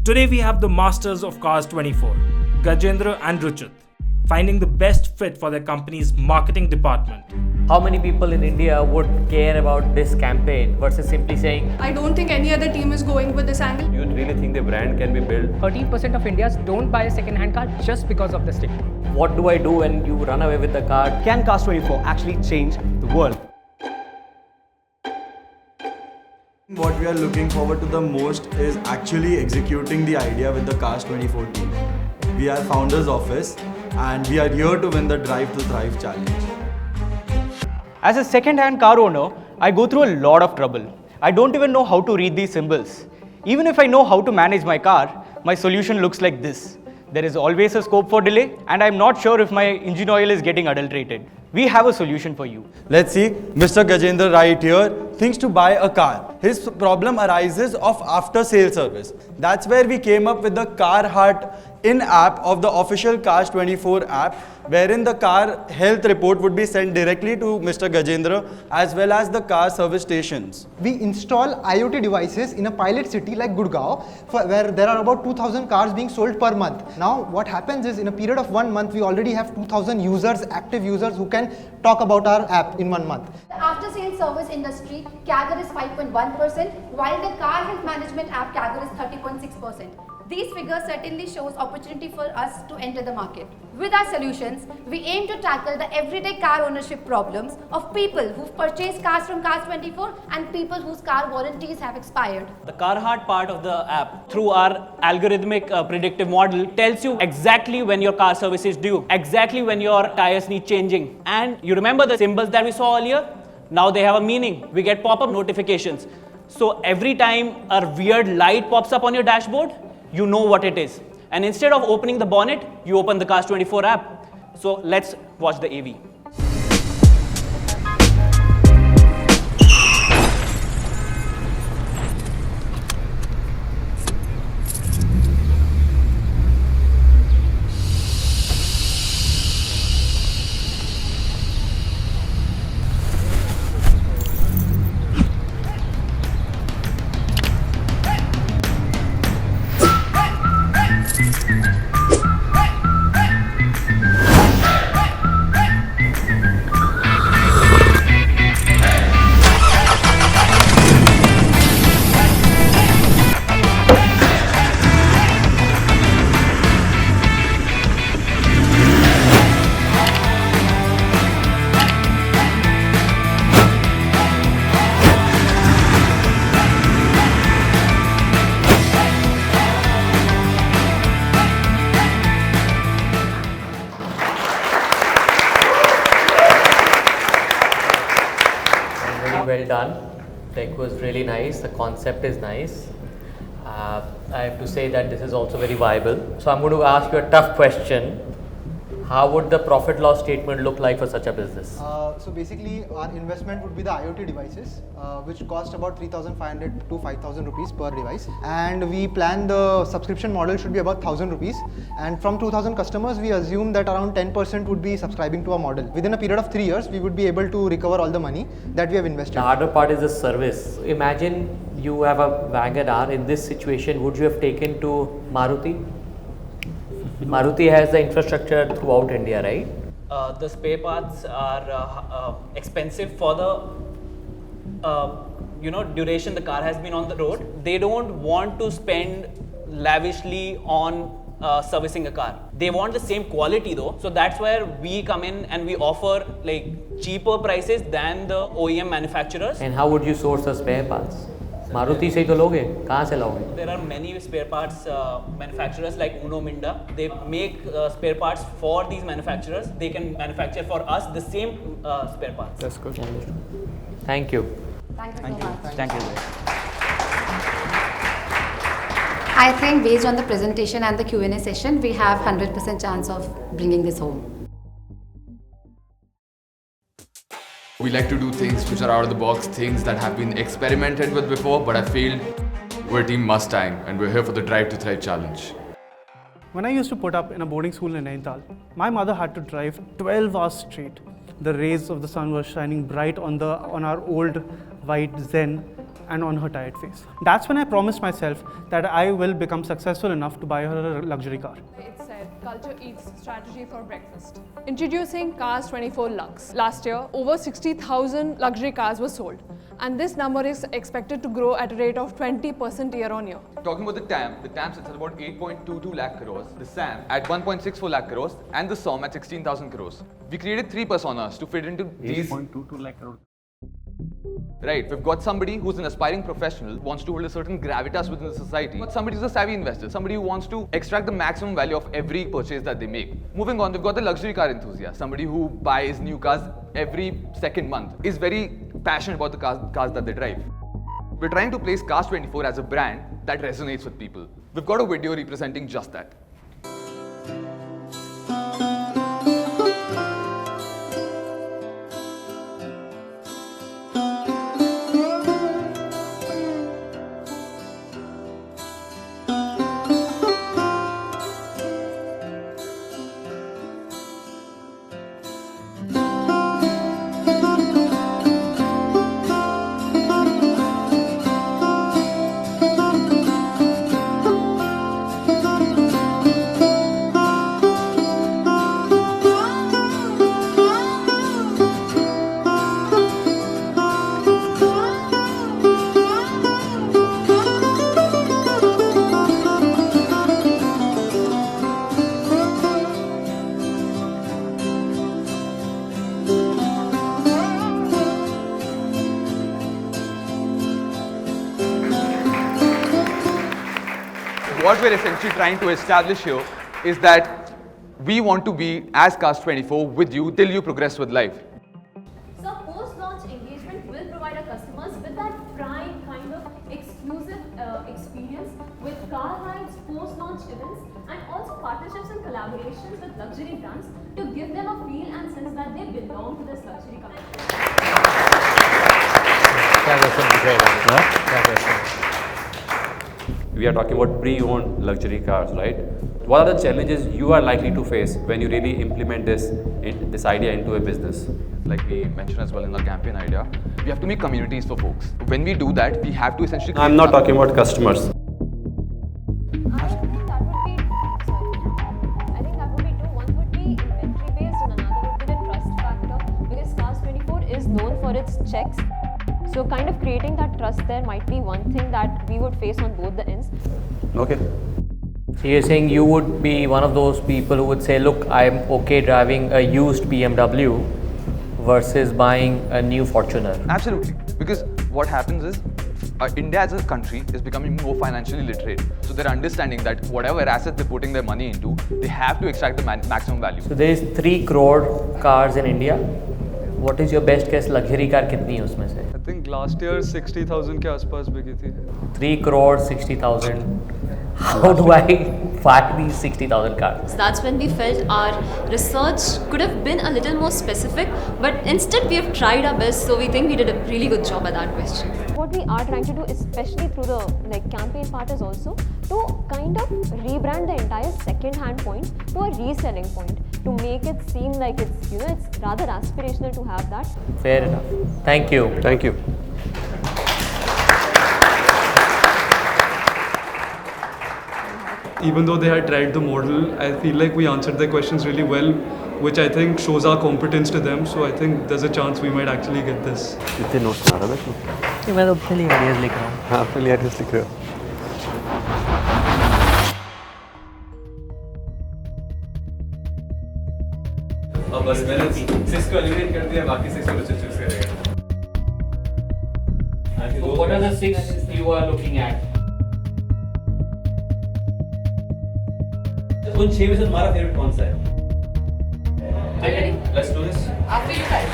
Today we have the masters of Cars 24, Gajendra and Ruchit, finding the best fit for their company's marketing department. How many people in India would care about this campaign versus simply saying, I don't think any other team is going with this angle. You really think the brand can be built? 13% of Indians don't buy a second-hand car just because of the stigma. what do I do when you run away with the car? Can Cars 24 actually change the world? What we are looking forward to the most is actually executing the idea with the Cars 24 team. We are Founders Office and we are here to win the Drive to Thrive challenge. As a second-hand car owner, I go through a lot of trouble. I don't even know how to read these symbols. Even if I know how to manage my car, my solution looks like this. There is always a scope for delay, and I'm not sure if my engine oil is getting adulterated. We have a solution for you. Let's see, Mr. Gajendra right here thinks to buy a car. His problem arises of after-sale service. That's where we came up with the Car Heart in-app of the official Cars 24 app, wherein the car health report would be sent directly to Mr. Gajendra as well as the car service stations. We install IoT devices in a pilot city like Gurgaon, where there are about 2,000 cars being sold per month. Now what happens is in a period of 1 month, we already have 2,000 users, active users who can talk about our app in 1 month. The after-sales service industry CAGR is 5.1%, while the car health management app CAGR is 30.6%. These figures certainly shows opportunity for us to enter the market. With our solutions, we aim to tackle the everyday car ownership problems of people who've purchased cars from Cars 24 and people whose car warranties have expired. The Carhartt part of the app, through our algorithmic predictive model, tells you exactly when your car service is due, exactly when your tires need changing. And you remember the symbols that we saw earlier? Now they have a meaning. We get pop-up notifications. So every time a weird light pops up on your dashboard, you know what it is. And instead of opening the bonnet, you open the Cars 24 app. So let's watch the AV. Well done. Tech was really nice. The concept is nice. I have to say that this is also very viable. So I'm going to ask you a tough question. How would the profit loss statement look like for such a business? So basically our investment would be the IoT devices, which cost about 3,500 to 5,000 rupees per device. And we plan the subscription model should be about 1,000 rupees. And from 2,000 customers, we assume that around 10% would be subscribing to our model. Within a period of 3 years, we would be able to recover all the money that we have invested. The harder part is the service. Imagine you have a WagonR. In this situation, would you have taken to Maruti? Maruti has the infrastructure throughout India, right? The spare parts are expensive for the duration the car has been on the road. They don't want to spend lavishly on servicing a car. They want the same quality though. So that's where we come in and we offer like cheaper prices than the OEM manufacturers. And how would you source the spare parts? Maruti से ही तो लोगे, कहाँ से लाओगे? There are many spare parts manufacturers like Uno Minda. They make spare parts for these manufacturers. They can manufacture for us the same spare parts. That's good. Thank you. Thank you so much. Thank you. I think based on the presentation and the Q&A session, we have 100% chance of bringing this home. We like to do things which are out of the box, things that have been experimented with before, but I feel we're Team Mustang and we're here for the Drive to Thrive challenge. When I used to put up in a boarding school in Nainital, my mother had to drive 12 hours straight. The rays of the sun were shining bright on our old white zen, and on her tired face. That's when I promised myself that I will become successful enough to buy her a luxury car. It said, culture eats strategy for breakfast. Introducing Cars 24 Lux. Last year, over 60,000 luxury cars were sold. And this number is expected to grow at a rate of 20% year on year. Talking about the TAM sits at about 8.22 lakh crores, the SAM at 1.64 lakh crores, and the SOM at 16,000 crores. We created 3 personas to fit into these. 8.22 lakh crores. Right, we've got somebody who's an aspiring professional, wants to hold a certain gravitas within the society. But somebody who's a savvy investor, somebody who wants to extract the maximum value of every purchase that they make. Moving on, we've got the luxury car enthusiast, somebody who buys new cars every second month, is very passionate about the cars that they drive. We're trying to place Cars 24 as a brand that resonates with people. We've got a video representing just that. What we're essentially trying to establish here is that we want to be as Cars 24 with you till you progress with life. So post-launch engagement will provide our customers with that prime kind of exclusive experience with car rides, post-launch events, and also partnerships and collaborations with luxury brands to give them a feel and sense that they belong to this luxury company. We are talking about pre-owned luxury cars, right? What are the challenges you are likely to face when you really implement this idea into a business? Like we mentioned as well in our campaign idea, we have to make communities for folks. When we do that, we have to essentially... I'm not talking about customers. I think that would be two. One would be inventory based and another would be the trust factor, because Cars 24 is known for its checks. So kind of creating that trust there might be one thing that we would face on both the ends. Okay. So you're saying you would be one of those people who would say, look, I'm okay driving a used BMW versus buying a new Fortuner. Absolutely. Because what happens is, India as a country is becoming more financially literate. So they're understanding that whatever assets they're putting their money into, they have to extract the maximum value. So there is 3 crore cars in India. What is your best guess luxury car कितनी है उसमें से? I think last year 60,000 के आसपास बिकी थी. 3 crore 60,000. How do I find these 60,000 cars? So that's when we felt our research could have been a little more specific, but instead we have tried our best, so we think we did a really good job at that question. What we are trying to do, especially through the campaign part, is also to kind of rebrand the entire second-hand point to a reselling point, to make it seem like it's it's rather aspirational to have that. Fair enough. Thank you. Thank you. Even though they had tried the model, I feel like we answered their questions really well, which I think shows our competence to them. So I think there's a chance we might actually get this. कितने notes बना रहा है? मैं तो अपने लिए ideas लिख रहा हूँ. हाँ, अपने लिए आइडियाज लिख रहे हो. अब बस मैंने 6 को एलिमिनेट कर दिया, बाकी 6 को चूज करेगा. So what are the 6 you are looking at? उन 6 में से तुम्हारा फेवरेट कौन सा है? Let's do this. After you guys.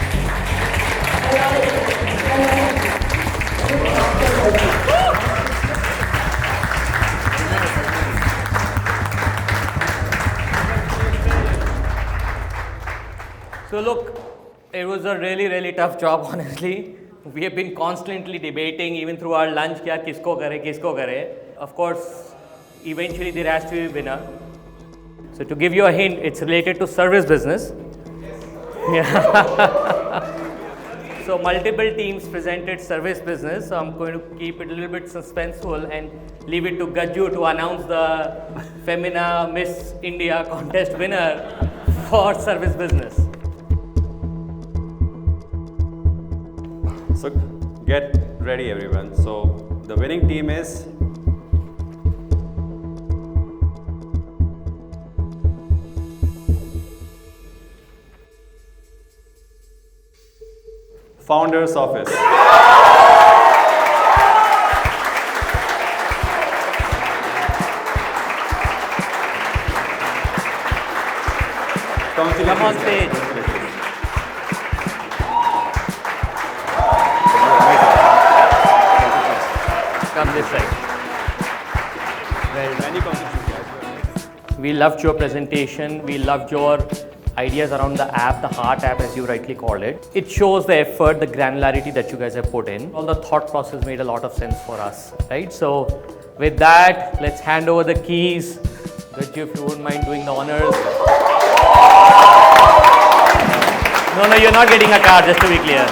So look, it was a really tough job, honestly. We have been constantly debating even through our lunch क्या किसको करे. Of course, eventually there has to be a winner. So to give you a hint, it's related to service business. Yeah. So multiple teams presented service business. So I'm going to keep it a little bit suspenseful and leave it to Gajju to announce the Femina Miss India contest winner for service business. So get ready everyone. So the winning team is Founder's Office. Come on stage. Come this side. Well, we loved your presentation. We loved your ideas around the app, the heart app as you rightly called it. It shows the effort, the granularity that you guys have put in. All the thought process made a lot of sense for us, right? So with that, let's hand over the keys. Gajju, if you wouldn't mind doing the honors. No, you're not getting a car, just to be clear.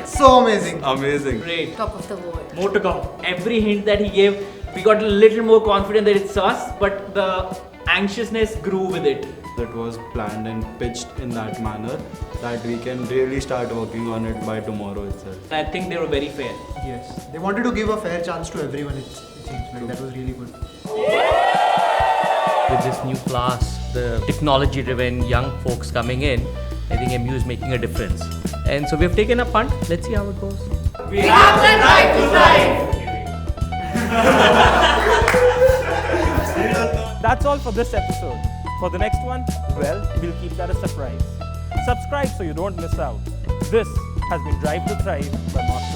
So amazing. Amazing. Great. Top of the world. More to come. Every hint that he gave, we got a little more confident that it's us, but the anxiousness grew with it. It was planned and pitched in that manner that we can really start working on it by tomorrow itself. I think they were very fair. Yes. They wanted to give a fair chance to everyone, it seems like. That was really good. With this new class, the technology-driven young folks coming in, I think MU is making a difference. And so we've taken a punt. Let's see how it goes. We have the right to thrive. That's all for this episode. For the next one, well, we'll keep that a surprise. Subscribe so you don't miss out. This has been Drive to Thrive by Master